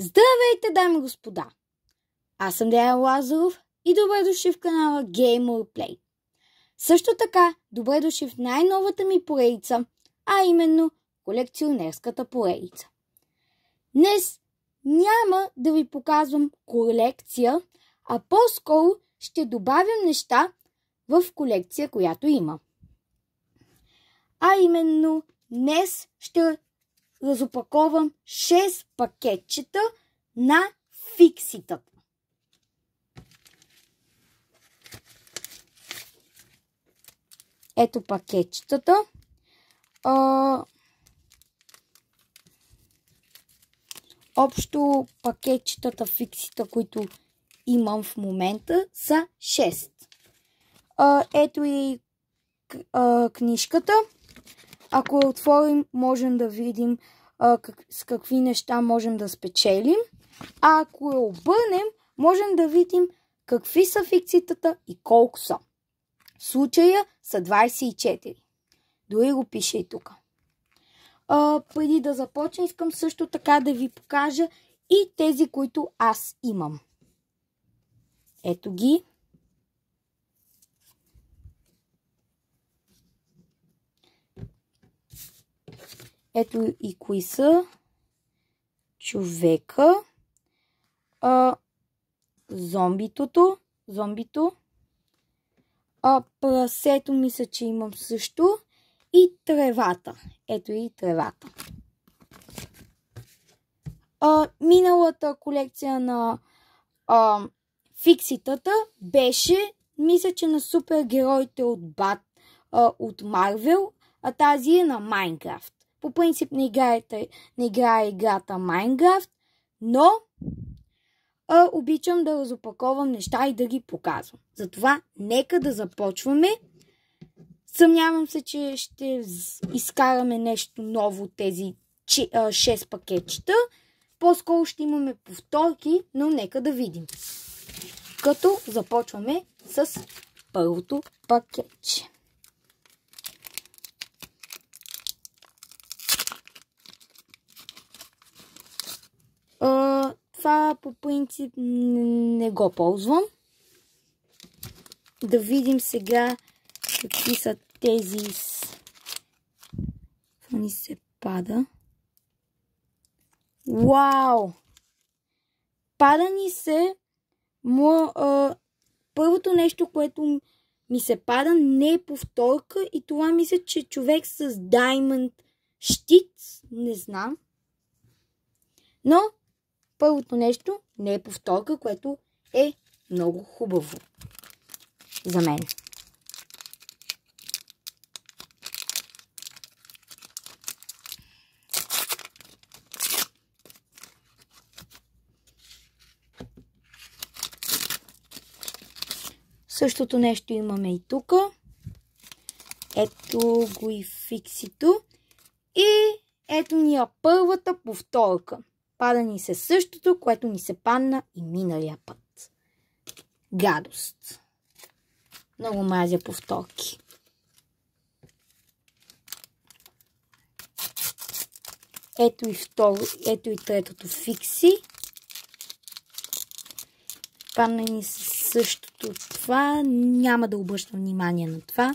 Здравейте, дами и господа! Аз съм Деян Лазаров и добре дошли в канала Gamer Play. Също така, добре дошли в най-новата ми поредица, а именно колекционерската поредица. Днес няма да ви показвам колекция, а по-скоро ще добавям неща в колекция, която има. А именно, днес ще разопаковам 6 пакетчета на фикситата. Ето пакетчетата. Общо пакетчетата фиксита, които имам в момента, са 6. Ето и книжката. Ако я отворим, можем да видим с какви неща можем да спечелим. А ако я обърнем, можем да видим какви са фикситата и колко са. В случая са 24. Дори го пише и тук. Преди да започна, искам също така да ви покажа и тези, които аз имам. Ето ги. Ето и кои са. Човека. Зомбито. Прасето мисля, че имам също. И тревата. Ето и тревата. Миналата колекция на фикситата беше, мисля, че на супергероите от Марвел, а тази е на Майнкрафт. По принцип не играя играта Майнкрафт, но обичам да разопаковам неща и да ги показвам. Затова нека да започваме. Съмнявам се, че ще изкараме нещо ново от тези 6 пакетчета. По-скоро ще имаме повторки, но нека да видим. Като започваме с първото пакетче. Това по принцип не го ползвам. Да видим сега какви са тези. Това ни се пада. Вау! Пада ни се първото нещо, което ми се пада, не е повторка и това мисля, че човек с Diamond щит, не знам. Но първото нещо не е повторка, което е много хубаво за мен. Същото нещо имаме и тук. Ето го и фиксито. И ето ни е първата повторка. Пада ни се същото, което ни се падна и миналия път. Гадост. Много мразя повторки. Ето и третото фикси. Падна ни се същото това. Няма да обръщам внимание на това.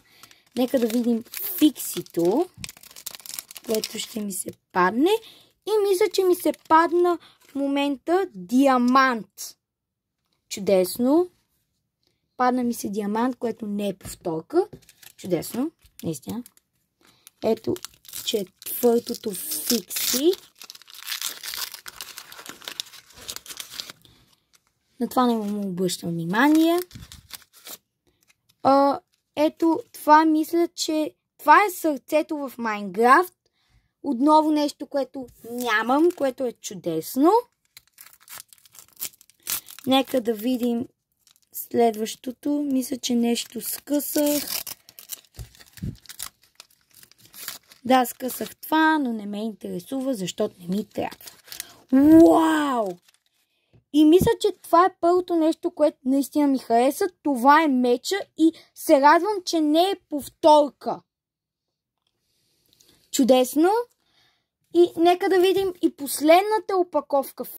Нека да видим фиксито, което ще ми се падне. И мисля, че ми се падна в момента диамант. Чудесно. Падна ми се диамант, което не е повторка. Чудесно. Наистина. Ето четвъртото фикси. На това не му обръщам внимание. Ето това мисля, че това е сърцето в Майнкрафт. Отново нещо, което нямам, което е чудесно. Нека да видим следващото. Мисля, че нещо скъсах. Да, скъсах това, но не ме интересува, защото не ми трябва. Уау! И мисля, че това е първото нещо, което наистина ми хареса. Това е меча и се радвам, че не е повторка. Чудесно! И нека да видим и последната опаковка